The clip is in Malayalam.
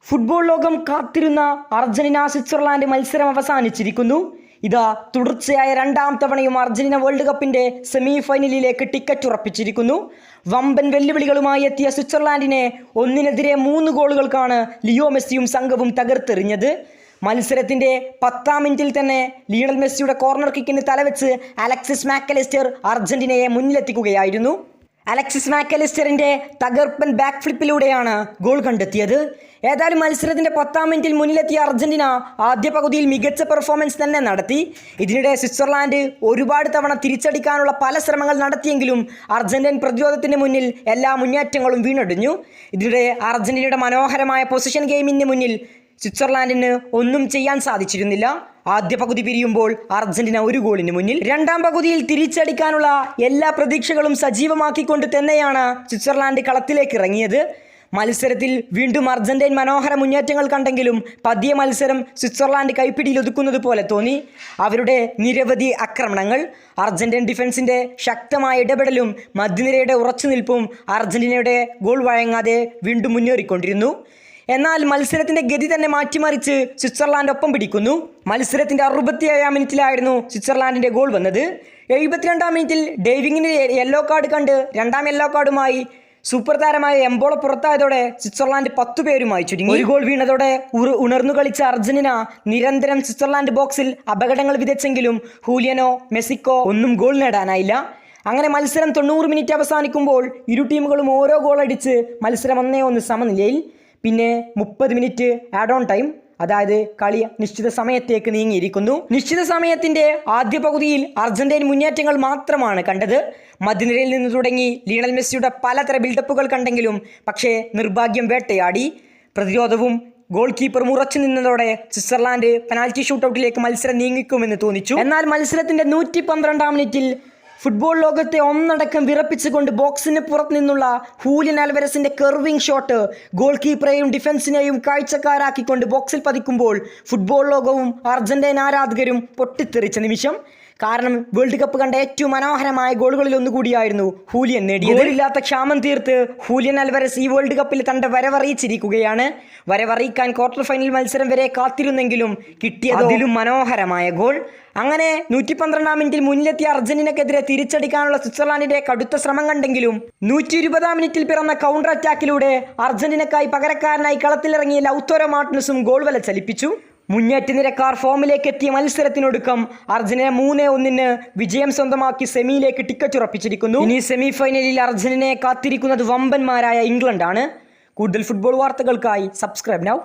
ഫുട്ബോൾ ലോകം കാത്തിരുന്ന അർജന്റീന സ്വിറ്റ്സർലാൻഡ് മത്സരം അവസാനിച്ചിരിക്കുന്നു. ഇതാ തുടർച്ചയായ രണ്ടാം തവണയും അർജന്റീന വേൾഡ് കപ്പിന്റെ സെമി ഫൈനലിലേക്ക് ടിക്കറ്റ് ഉറപ്പിച്ചിരിക്കുന്നു. വമ്പൻ വെല്ലുവിളികളുമായി എത്തിയ സ്വിറ്റ്സർലാൻഡിനെ 1-3 ഗോളുകൾക്കാണ് ലിയോ മെസ്സിയും സംഘവും തകർത്തെറിഞ്ഞത്. മത്സരത്തിന്റെ 10ാം മിനിറ്റിൽ തന്നെ ലിയണൽ മെസ്സിയുടെ കോർണർ കിക്കിന് തലവെച്ച് അലക്സിസ് മാക്കലിസ്റ്റർ അർജന്റീനയെ മുന്നിലെത്തിക്കുകയായിരുന്നു. അലക്സിസ് മാക്കലിസ്റ്ററിന്റെ തകർപ്പൻ ബാക്ക് ഫ്ലിപ്പിലൂടെയാണ് ഗോൾ കണ്ടെത്തിയത്. ഏതായാലും മത്സരത്തിന്റെ 10ാം മിനിറ്റിൽ മുന്നിലെത്തിയ അർജന്റീന ആദ്യ പകുതിയിൽ മികച്ച പെർഫോമൻസ് തന്നെ നടത്തി. ഇതിനിടെ സ്വിറ്റ്സർലാൻഡ് ഒരുപാട് തവണ തിരിച്ചടിക്കാനുള്ള പല ശ്രമങ്ങൾ നടത്തിയെങ്കിലും അർജന്റീൻ പ്രതിരോധത്തിന് മുന്നിൽ എല്ലാ മുന്നേറ്റങ്ങളും വീണടിഞ്ഞു. ഇതിനിടെ അർജന്റീനയുടെ മനോഹരമായ പൊസിഷൻ ഗെയിമിന് മുന്നിൽ സ്വിറ്റ്സർലാൻഡിന് ഒന്നും ചെയ്യാൻ സാധിച്ചിരുന്നില്ല. ആദ്യ പകുതി പിരിയുമ്പോൾ അർജന്റീന 1 ഗോളിന് മുന്നിൽ. രണ്ടാം പകുതിയിൽ തിരിച്ചടിക്കാനുള്ള എല്ലാ പ്രതീക്ഷകളും സജീവമാക്കിക്കൊണ്ട് തന്നെയാണ് സ്വിറ്റ്സർലാൻഡ് കളത്തിലേക്ക് ഇറങ്ങിയത്. മത്സരത്തിൽ വീണ്ടും അർജന്റീൻ മനോഹര മുന്നേറ്റങ്ങൾ കണ്ടെങ്കിലും പതിയെ മത്സരം സ്വിറ്റ്സർലാൻഡ് കൈപ്പിടിയിൽ ഒതുക്കുന്നത് പോലെ തോന്നി. അവരുടെ നിരവധി ആക്രമണങ്ങൾ, അർജന്റീൻ ഡിഫൻസിന്റെ ശക്തമായ ഇടപെടലും മധ്യനിരയുടെ ഉറച്ചുനിൽപ്പും അർജന്റീനയുടെ ഗോൾ വഴങ്ങാതെ വീണ്ടും മുന്നേറിക്കൊണ്ടിരുന്നു. എന്നാൽ മത്സരത്തിന്റെ ഗതി തന്നെ മാറ്റിമറിച്ച് സ്വിറ്റ്സർലാൻഡ് ഒപ്പം പിടിക്കുന്നു. മത്സരത്തിന്റെ 67ാം മിനിറ്റിലായിരുന്നു സ്വിറ്റ്സർലാൻഡിന്റെ ഗോൾ വന്നത്. 72ാം മിനിറ്റിൽ ഡേവിങ്ങിന് യെല്ലോ കാർഡ് കണ്ട് രണ്ടാം യെല്ലോ കാർഡുമായി സൂപ്പർ താരമായ എംബോള പുറത്തായതോടെ സ്വിറ്റ്സർലാൻഡ് 10 പേരുമായി ചുരുങ്ങി. 1 ഗോൾ വീണതോടെ ഉണർന്നു കളിച്ച അർജന്റീന നിരന്തരം സ്വിറ്റ്സർലാൻഡ് ബോക്സിൽ അപകടങ്ങൾ വിതച്ചെങ്കിലും ഹൂലിയനോ മെസ്സിക്കോ ഒന്നും ഗോൾ നേടാനായില്ല. അങ്ങനെ മത്സരം 90 മിനിറ്റ് അവസാനിക്കുമ്പോൾ ഇരു ടീമുകളും ഓരോ ഗോൾ അടിച്ച് മത്സരം 1-1 സമനിലയിൽ. പിന്നെ 30 മിനിറ്റ് ആഡ് ഓൺ ടൈം, അതായത് കളി നിശ്ചിത സമയത്തേക്ക് നീങ്ങിയിരിക്കുന്നു. നിശ്ചിത സമയത്തിന്റെ ആദ്യ പകുതിയിൽ അർജന്റീൻ മുന്നേറ്റങ്ങൾ മാത്രമാണ് കണ്ടത്. മധ്യനിരയിൽ നിന്ന് തുടങ്ങി ലിയണൽ മെസ്സിയുടെ പലതര ബിൽഡപ്പുകൾ കണ്ടെങ്കിലും പക്ഷേ നിർഭാഗ്യം വേട്ടയാടി. പ്രതിരോധവും ഗോൾ കീപ്പറും ഉറച്ചു നിന്നതോടെ സ്വിറ്റ്സർലാൻഡ് പെനാൽറ്റി ഷൂട്ടൌട്ടിലേക്ക് മത്സരം നീങ്ങിക്കുമെന്ന് തോന്നിച്ചു. എന്നാൽ മത്സരത്തിന്റെ 112ാം മിനിറ്റിൽ ഫുട്ബോൾ ലോകത്തെ ഒന്നടക്കം വിറപ്പിച്ചുകൊണ്ട് ബോക്സിന് പുറത്തു നിന്നുള്ള ഹൂലിയൻ ആൽവരസിന്റെ കെർവിംഗ് ഷോട്ട് ഗോൾ കീപ്പറെയും ഡിഫൻസിനെയും കാഴ്ചക്കാരാക്കിക്കൊണ്ട് ബോക്സിൽ പതിക്കുമ്പോൾ ഫുട്ബോൾ ലോകവും അർജന്റീൻ ആരാധകരും പൊട്ടിത്തെറിച്ച നിമിഷം. കാരണം വേൾഡ് കപ്പ് കണ്ട ഏറ്റവും മനോഹരമായ ഗോളുകളിൽ ഒന്നുകൂടിയായിരുന്നു ഹൂലിയൻ നേടിയത്. ഗോളില്ലാത്ത ക്ഷാമം തീർത്ത് ഹൂലിയൻ ആൽവരസ് ഈ വേൾഡ് കപ്പിൽ തന്റെ വരവറിയിച്ചിരിക്കുകയാണ്. വരവറിയിക്കാൻ ക്വാർട്ടർ ഫൈനൽ മത്സരം വരെ കാത്തിരുന്നെങ്കിലും കിട്ടിയത് അതിലും മനോഹരമായ ഗോൾ. അങ്ങനെ 112ാം മിനിറ്റിൽ മുന്നിലെത്തിയ അർജന്റീനക്കെതിരെ തിരിച്ചടിക്കാനുള്ള സ്വിറ്റ്സർലാൻഡിന്റെ കടുത്ത ശ്രമം കണ്ടെങ്കിലും 120ാം മിനിറ്റിൽ പിറന്ന കൗണ്ടർ അറ്റാക്കിലൂടെ അർജന്റീനക്കായി പകരക്കാരനായി കളത്തിലിറങ്ങിയ ലൗത്തോരോ മാർട്ടിനസും ഗോൾ വല ചലിപ്പിച്ചു. മുന്നേറ്റ നിരക്കാർ ഫോമിലേക്ക് എത്തിയ മത്സരത്തിനൊടുക്കം അർജന്റീന 3-1 വിജയം സ്വന്തമാക്കി സെമിയിലേക്ക് ടിക്കറ്റ് ഉറപ്പിച്ചിരിക്കുന്നു. ഇനി സെമി ഫൈനലിൽ അർജന്റീനയെ കാത്തിരിക്കുന്നത് വമ്പന്മാരായ ഇംഗ്ലണ്ടാണ്. കൂടുതൽ ഫുട്ബോൾ വാർത്തകൾക്കായി സബ്സ്ക്രൈബ് നൗ.